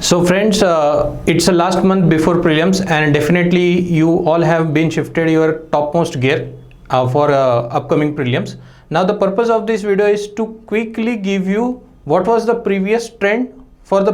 So friends, it's the last month before prelims, and definitely you all have been shifted your topmost gear for upcoming prelims. Now the purpose of this video is to quickly give you what was the previous trend for the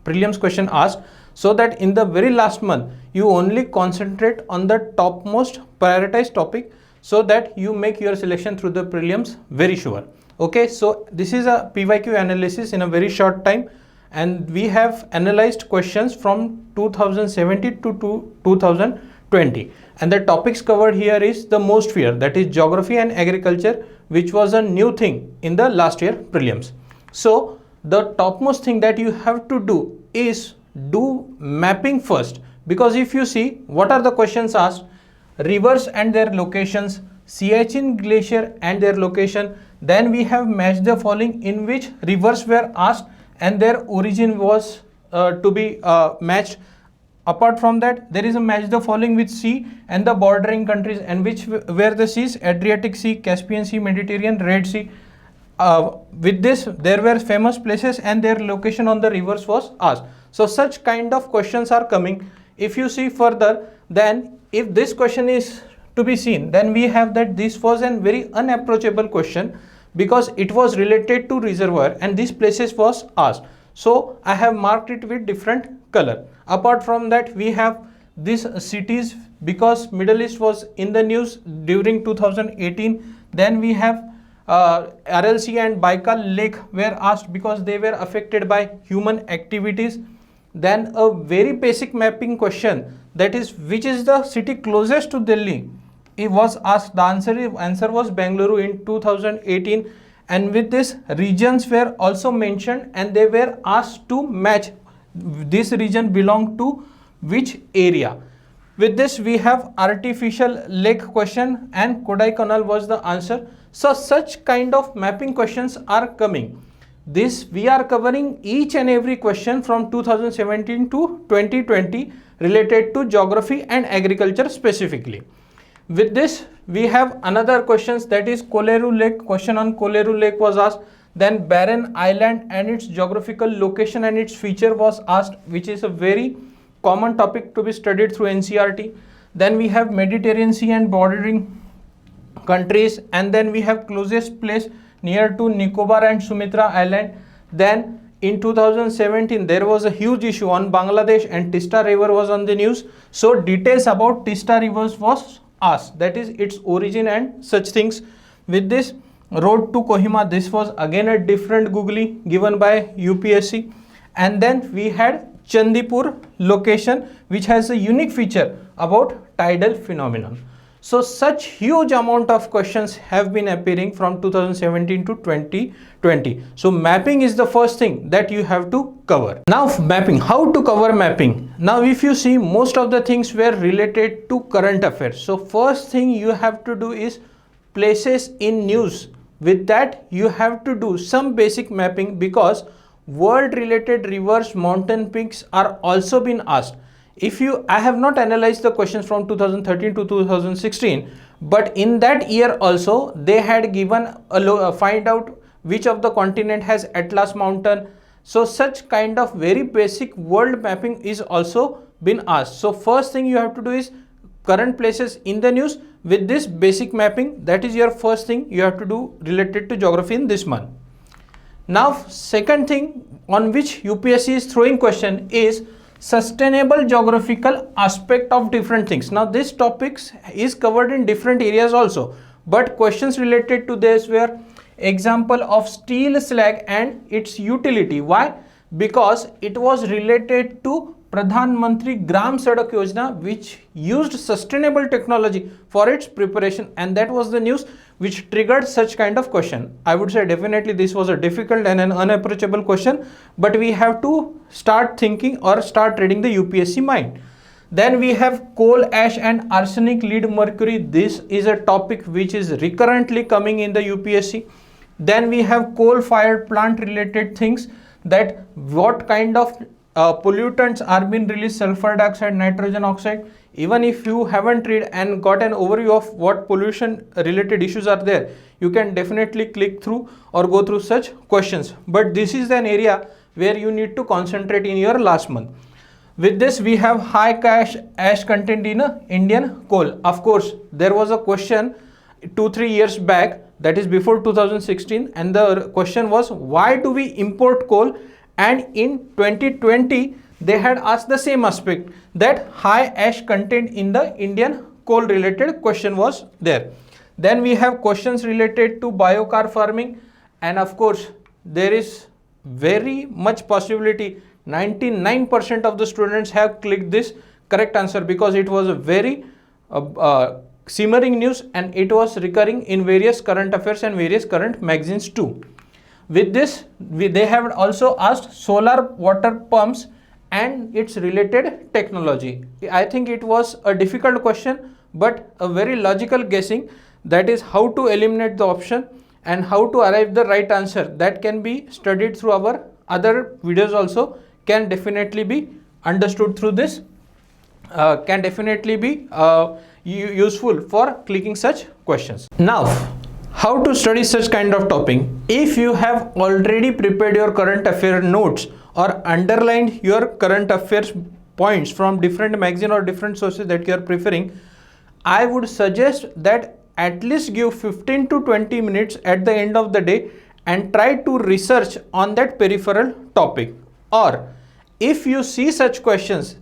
prelims question asked, so that in the very last month you only concentrate on the topmost prioritized topic, so that you make your selection through the prelims very sure. Okay, so this is a PYQ analysis in a very short time, and we have analyzed questions from 2017 to 2020, and the topics covered here is the most feared, that is geography and agriculture, which was a new thing in the last year prelims. So the topmost thing that you have to do is do mapping first, because if you see what are the questions asked: rivers and their locations, Siachen glacier and their location. Then we have matched the following, in which rivers were asked and their origin was to be matched. Apart from that, there is a match the following with sea and the bordering countries, and which were the seas: Adriatic Sea, Caspian Sea, Mediterranean, Red Sea. With this, there were famous places and their location on the rivers was asked. So such kind of questions are coming. If you see further, then if this question is to be seen, then we have that this was a very unapproachable question, because it was related to reservoir and these places was asked. So I have marked it with different color. Apart from that, we have these cities, because Middle East was in the news during 2018. Then we have RLC and Baikal Lake were asked because they were affected by human activities. Then a very basic mapping question, that is, which is the city closest to Delhi, it was asked. The answer was Bengaluru in 2018, and with this, regions were also mentioned and they were asked to match this region belong to which area. With this, we have artificial lake question and Kodaikanal was the answer. So such kind of mapping questions are coming. This we are covering each and every question from 2017 to 2020 related to geography and agriculture specifically. With this, we have another questions, that is Koleru Lake. Question on Koleru Lake was asked. Then Barren Island and its geographical location and its feature was asked, which is a very common topic to be studied through NCERT. Then we have Mediterranean Sea and bordering countries, and then we have closest place near to Nicobar and Sumatra Island. Then in 2017 there was a huge issue on Bangladesh and Tista River was on the news. So details about Tista Rivers was asked, that is its origin and such things. With this, road to Kohima, this was again a different googly given by UPSC. And then we had Chandipur location, which has a unique feature about tidal phenomenon. So such huge amount of questions have been appearing from 2017 to 2020. So mapping is the first thing that you have to cover. Now mapping, how to cover mapping? Now if you see, most of the things were related to current affairs. So first thing you have to do is places in news. With that, you have to do some basic mapping, because world related rivers, mountain peaks are also been asked. I have not analyzed the questions from 2013 to 2016, but in that year also they had given find out which of the continent has Atlas mountain. So such kind of very basic world mapping is also been asked. So first thing you have to do is current places in the news. With this basic mapping, that is your first thing you have to do related to geography in this month. Now second thing on which UPSC is throwing question is sustainable geographical aspect of different things. Now this topics is covered in different areas also, but questions related to this were example of steel slag and its utility. Why? Because it was related to Pradhan Mantri Gram Sadak Yojana, which used sustainable technology for its preparation, and that was the news which triggered such kind of question. I would say definitely this was a difficult and an unapproachable question, but we have to start thinking or start reading the UPSC mind. Then we have coal ash and arsenic lead mercury. This is a topic which is recurrently coming in the UPSC. Then we have coal fired plant related things, that what kind of pollutants are being released: sulfur dioxide, nitrogen oxide. Even if you haven't read and got an overview of what pollution related issues are there, you can definitely click through or go through such questions. But this is an area where you need to concentrate in your last month. With this, we have high cash ash content in Indian coal. Of course, there was a question 2-3 years back, that is before 2016, and the question was, why do we import coal? And in 2020 they had asked the same aspect, that high ash content in the Indian coal related question was there. Then we have questions related to biocar farming, and of course there is very much possibility 99% of the students have clicked this correct answer, because it was a very simmering news and it was recurring in various current affairs and various current magazines too. With this, they have also asked solar water pumps and its related technology. I think it was a difficult question, but a very logical guessing, that is how to eliminate the option and how to arrive the right answer, that can be studied through our other videos also, can definitely be understood through this, can definitely be useful for clicking such questions. Now, how to study such kind of topic? If you have already prepared your current affair notes or underlined your current affairs points from different magazine or different sources that you are preferring, I would suggest that at least give 15 to 20 minutes at the end of the day and try to research on that peripheral topic. Or if you see such questions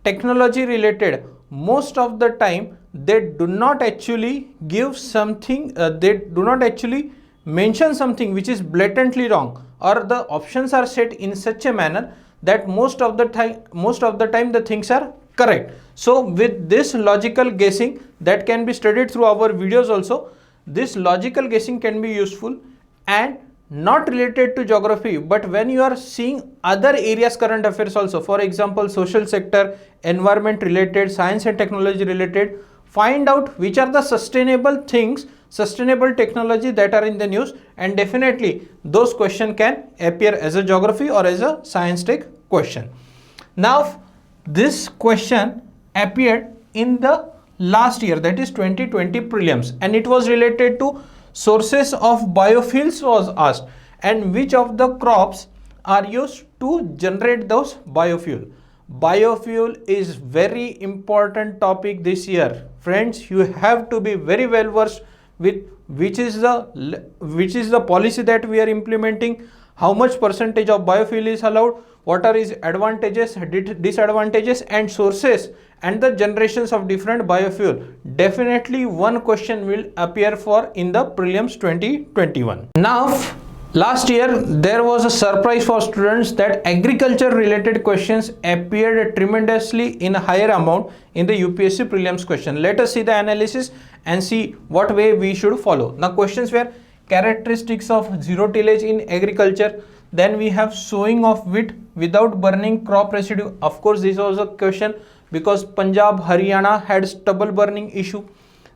technology related, most of the time they do not actually give something, they do not actually mention something which is blatantly wrong, or the options are set in such a manner that most of the time the things are correct. So with this logical guessing that can be studied through our videos also, this logical guessing can be useful and not related to geography, but when you are seeing other areas current affairs also, for example social sector, environment related, science and technology related, find out which are the sustainable things, sustainable technology that are in the news, and definitely those questions can appear as a geography or as a science tech question. Now this question appeared in the last year, that is 2020 prelims, and it was related to sources of biofuels was asked, and which of the crops are used to generate those biofuel. Biofuel is very important topic this year. Friends, you have to be very well versed with which is the policy that we are implementing, how much percentage of biofuel is allowed, what are its advantages, disadvantages, and sources, and the generations of different biofuel. Definitely one question will appear for in the prelims 2021. Now last year there was a surprise for students that agriculture related questions appeared tremendously in a higher amount in the UPSC prelims question. Let us see the analysis and see what way we should follow. Now questions were characteristics of zero tillage in agriculture, then we have sowing of wheat without burning crop residue. Of course this was a question because Punjab, Haryana had stubble burning issue.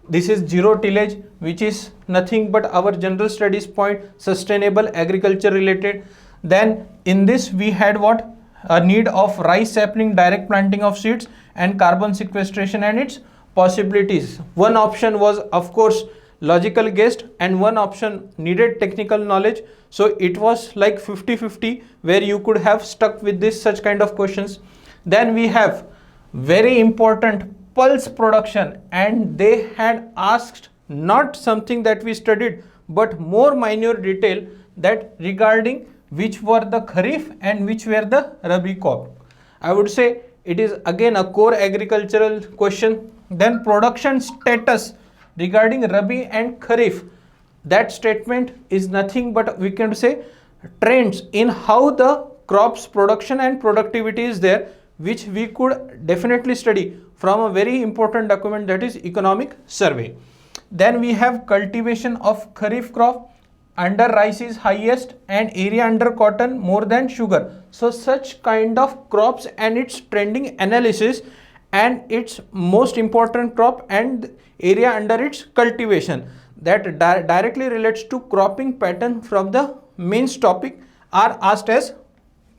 This is zero tillage, which is nothing but our general studies point, sustainable agriculture related. Then in this we had what? A need of rice sapling, direct planting of seeds, and carbon sequestration and its possibilities. One option was of course logical guessed and one option needed technical knowledge. So it was like 50-50 where you could have stuck with this such kind of questions. Then we have very important pulse production, and they had asked not something that we studied but more minor detail, that regarding which were the Kharif and which were the Rabi crop. I would say it is again a core agricultural question. Then production status regarding Rabi and Kharif, that statement is nothing but we can say trends in how the crops production and productivity is there, which we could definitely study from a very important document, that is economic survey. Then we have cultivation of Kharif crop, under rice is highest and area under cotton more than sugar. So such kind of crops and its trending analysis and its most important crop and area under its cultivation that directly relates to cropping pattern from the mains topic are asked as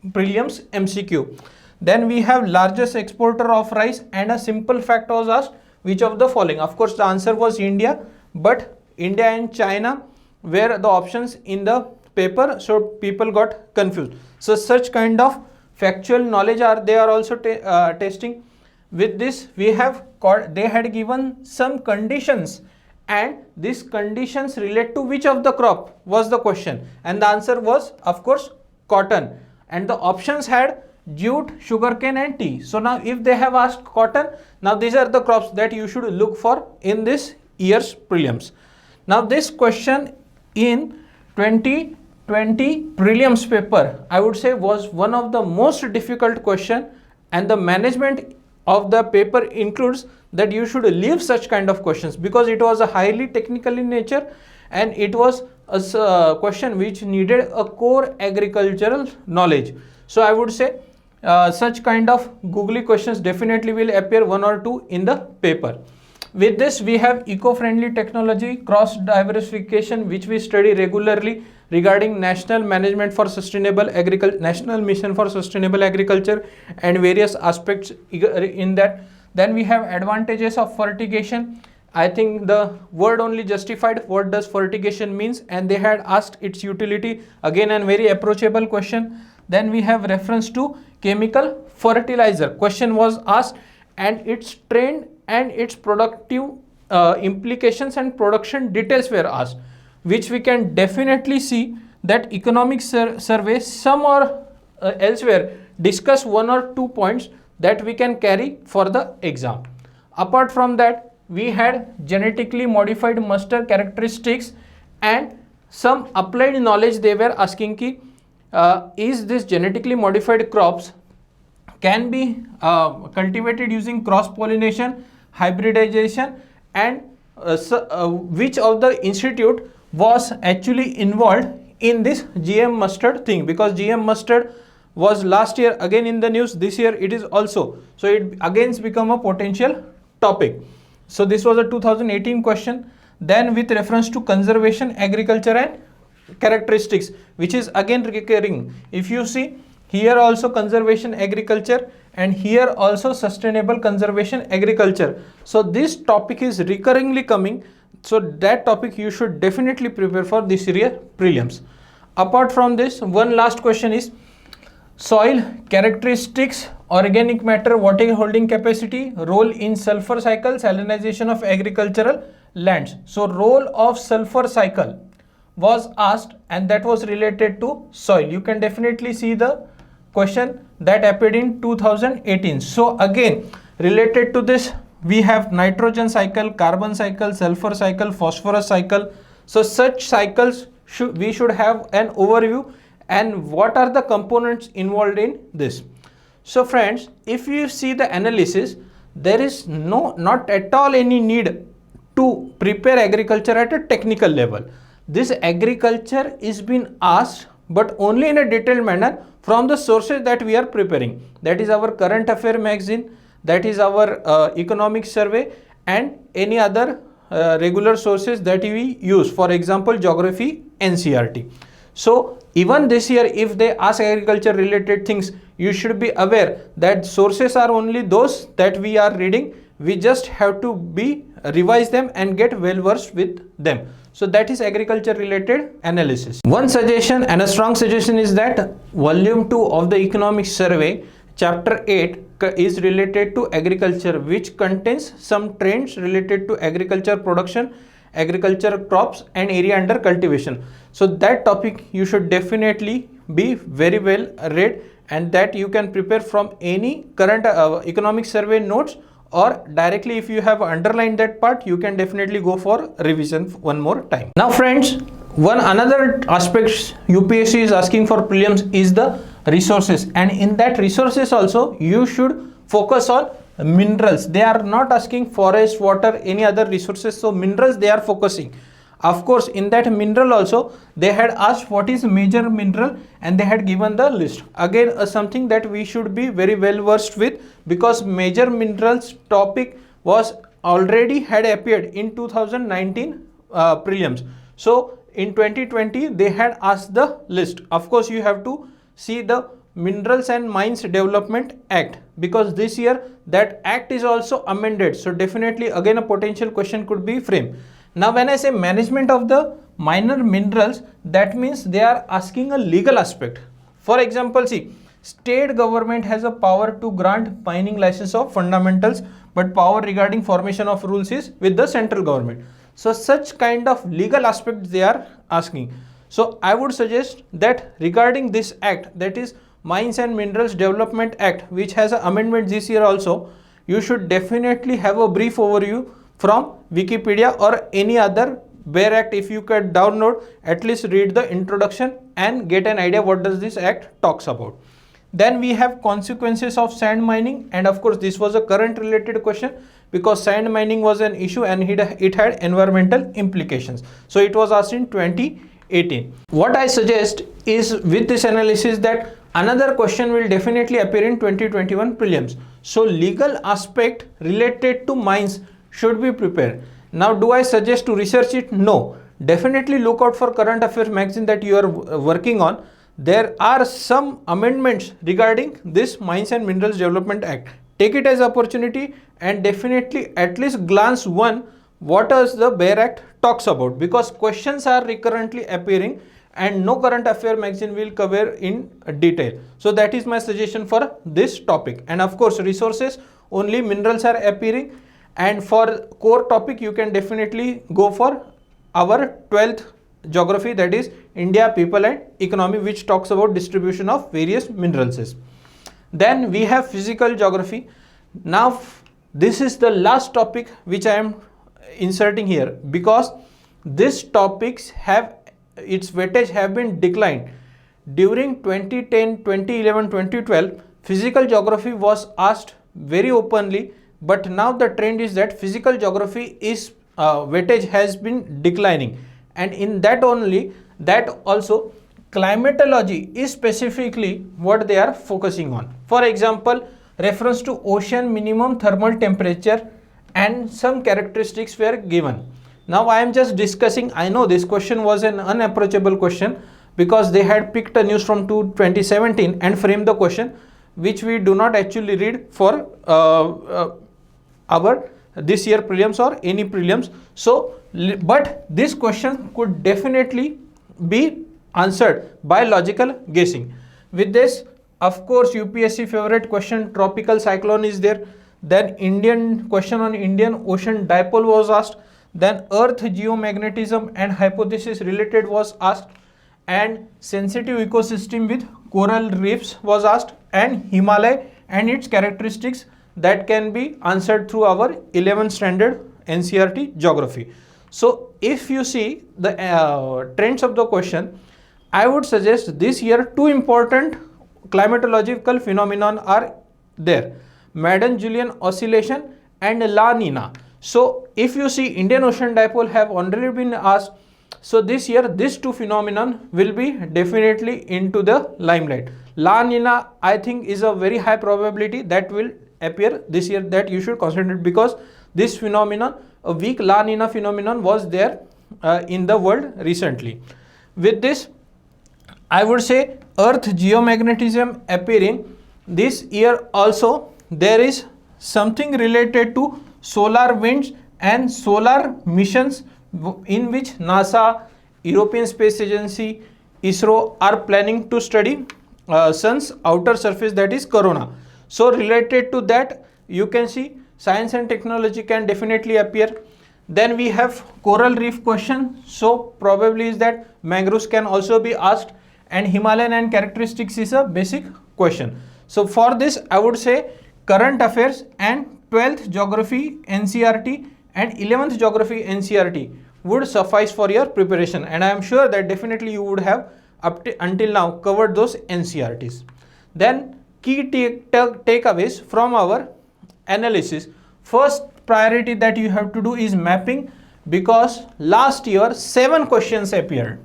prelims MCQ. Then we have largest exporter of rice, and a simple fact was asked, which of the following. Of course the answer was India, but India and China were the options in the paper, so people got confused. So such kind of factual knowledge they are also testing. With this we have they had given some conditions, and these conditions relate to which of the crop was the question, and the answer was of course cotton, and the options had jute, sugarcane and tea. So now if they have asked cotton, now these are the crops that you should look for in this year's prelims. Now this question in 2020 prelims paper, I would say, was one of the most difficult question, and the management of the paper includes that you should leave such kind of questions because it was a highly technical in nature, and it was a question which needed a core agricultural knowledge. So I would say such kind of googly questions definitely will appear one or two in the paper. With this we have eco-friendly technology, cross diversification, which we study regularly regarding national management for sustainable agriculture, national mission for sustainable agriculture, and various aspects in that. Then we have advantages of fertigation. I think the word only justified what does fertigation means, and they had asked its utility, again a very approachable question. Then we have reference to chemical fertilizer, question was asked, and its trend and its productive implications and production details were asked, which we can definitely see that economic survey some or elsewhere discuss one or two points that we can carry for the exam. Apart from that, we had genetically modified mustard characteristics and some applied knowledge. They were asking ki, is this genetically modified crops can be cultivated using cross pollination, hybridization, and which of the institute was actually involved in this GM mustard thing, because GM mustard was last year again in the news, this year it is also, so it again become a potential topic. So this was a 2018 question. Then with reference to conservation agriculture and characteristics, which is again recurring. If you see here also conservation agriculture, and here also sustainable conservation agriculture. So this topic is recurringly coming, so that topic you should definitely prepare for this year prelims. Apart from this, one last question is soil characteristics, organic matter, water holding capacity, role in sulfur cycle, salinization of agricultural lands. So role of sulfur cycle was asked, and that was related to soil. You can definitely see the question that appeared in 2018. So again related to this we have nitrogen cycle, carbon cycle, sulfur cycle, phosphorus cycle. So such cycles we should have an overview, and what are the components involved in this. So friends, if you see the analysis, there is not at all any need to prepare agriculture at a technical level. This agriculture is being asked, but only in a detailed manner from the sources that we are preparing. That is our current affair magazine, that is our economic survey, and any other regular sources that we use, for example geography, NCERT. So even this year if they ask agriculture related things, you should be aware that sources are only those that we are reading. We just have to revise them and get well versed with them. So that is agriculture related analysis. One suggestion, and a strong suggestion, is that volume 2 of the economic survey chapter 8 is related to agriculture, which contains some trends related to agriculture production, agriculture crops and area under cultivation. So that topic you should definitely be very well read, and that you can prepare from any current economic survey notes, or directly if you have underlined that part, you can definitely go for revision one more time. Now friends, another aspect UPSC is asking for prelims is the resources, and in that resources also you should focus on minerals. They are not asking forest, water, any other resources, so minerals they are focusing. Of course in that mineral also they had asked what is major mineral, and they had given the list. Again something that we should be very well versed with, because major minerals topic was already had appeared in 2019 prelims. So in 2020 they had asked the list. Of course you have to see the Minerals and Mines Development Act, because this year that act is also amended, so definitely again a potential question could be framed. Now when I say management of the minor minerals, that means they are asking a legal aspect. For example, see, state government has a power to grant mining license of fundamentals, but power regarding formation of rules is with the central government. So such kind of legal aspects they are asking. So I would suggest that regarding this act, that is Mines and Minerals Development Act, which has an amendment this year also, you should definitely have a brief overview from Wikipedia or any other BEAR Act. If you can download, at least read the introduction and get an idea what does this act talks about. Then we have consequences of sand mining, and of course this was a current related question because sand mining was an issue and it had environmental implications. So it was asked in 2018. What I suggest is with this analysis that another question will definitely appear in 2021 prelims. So legal aspect related to mines should be prepared. Now do I suggest to research it? No. Definitely look out for current affairs magazine that you are working on. There are some amendments regarding this Mines and Minerals Development Act. Take it as opportunity and definitely at least glance one what does the BEAR Act talks about, because questions are recurrently appearing and no current affair magazine will cover in detail. So that is my suggestion for this topic. And of course resources, only minerals are appearing, and for core topic you can definitely go for our 12th geography, that is India, People and Economy, which talks about distribution of various minerals. Then we have physical geography. Now this is the last topic which I am inserting here, because these topics have its weightage have been declined. During 2010, 2011, 2012, physical geography was asked very openly, but now the trend is that physical geography is weightage has been declining, and in that also climatology is specifically what they are focusing on. For example, reference to ocean minimum thermal temperature and some characteristics were given. Now I am just discussing. I know this question was an unapproachable question because they had picked a news from 2017 and framed the question, which we do not actually read for our this year prelims or any prelims. So but this question could definitely be answered by logical guessing. With this, of course, UPSC favorite question, tropical cyclone is there. Then Indian question on Indian Ocean Dipole was asked. Then Earth geomagnetism and hypothesis related was asked, and sensitive ecosystem with coral reefs was asked, and Himalaya and its characteristics that can be answered through our 11th standard NCERT geography. So if you see the trends of the question, I would suggest this year two important climatological phenomenon are there: Madden-Julian oscillation and La Nina. So if you see Indian Ocean Dipole have already been asked, so this year these two phenomenon will be definitely into the limelight. La Nina, I think, is a very high probability that will appear this year, that you should concentrate, because this phenomenon, a weak La Nina phenomenon was there in the world recently. With this, I would say Earth geomagnetism appearing this year also. There is something related to solar winds and solar missions in which NASA, European Space Agency, ISRO are planning to study sun's outer surface, that is corona. So related to that, you can see science and technology can definitely appear. Then we have coral reef question. So probably is that mangroves can also be asked, and Himalayan and characteristics is a basic question. So for this, I would say current affairs and 12th geography NCERT and 11th geography NCERT would suffice for your preparation, and I am sure that definitely you would have until now covered those NCERTs. Then key takeaways from our analysis. First priority that you have to do is mapping, because last year 7 questions appeared.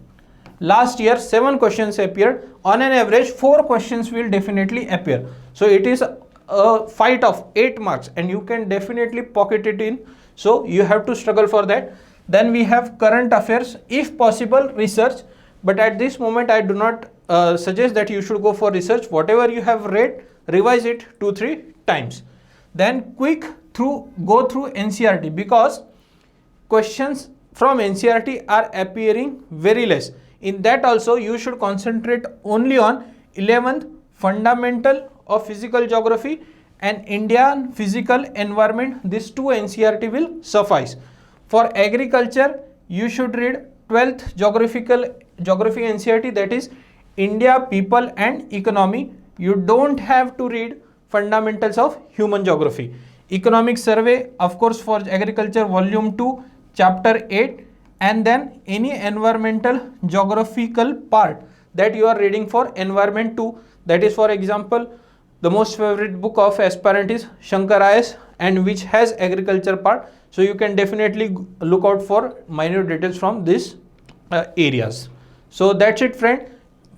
Last year 7 questions appeared. On an average 4 questions will definitely appear. So it is a fight of 8 marks and you can definitely pocket it in. So you have to struggle for that. Then we have current affairs, if possible research, but at this moment I do not suggest that you should go for research. Whatever you have read, revise it 2-3 times. Then go through NCERT, because questions from NCERT are appearing very less. In that also you should concentrate only on 11th fundamental of physical geography and Indian physical environment. These two NCERT will suffice. For agriculture you should read 12th geography NCERT, that is India, people and economy. You don't have to read fundamentals of human geography. Economic survey, of course, for agriculture, volume 2 chapter 8, and then any environmental geographical part that you are reading for environment 2, that is, for example, the most favorite book of aspirant is Shankar IAS, and which has agriculture part, so you can definitely look out for minute details from these areas. So that's it, friend.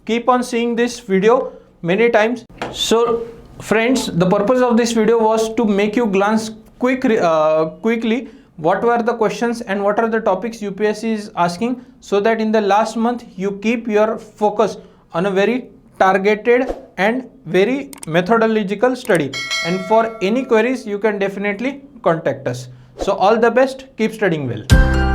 Keep on seeing this video many times. So friends, the purpose of this video was to make you glance quickly what were the questions and what are the topics UPSC is asking, so that in the last month you keep your focus on a very targeted and very methodological study. And for any queries you can definitely contact us. So all the best, keep studying well.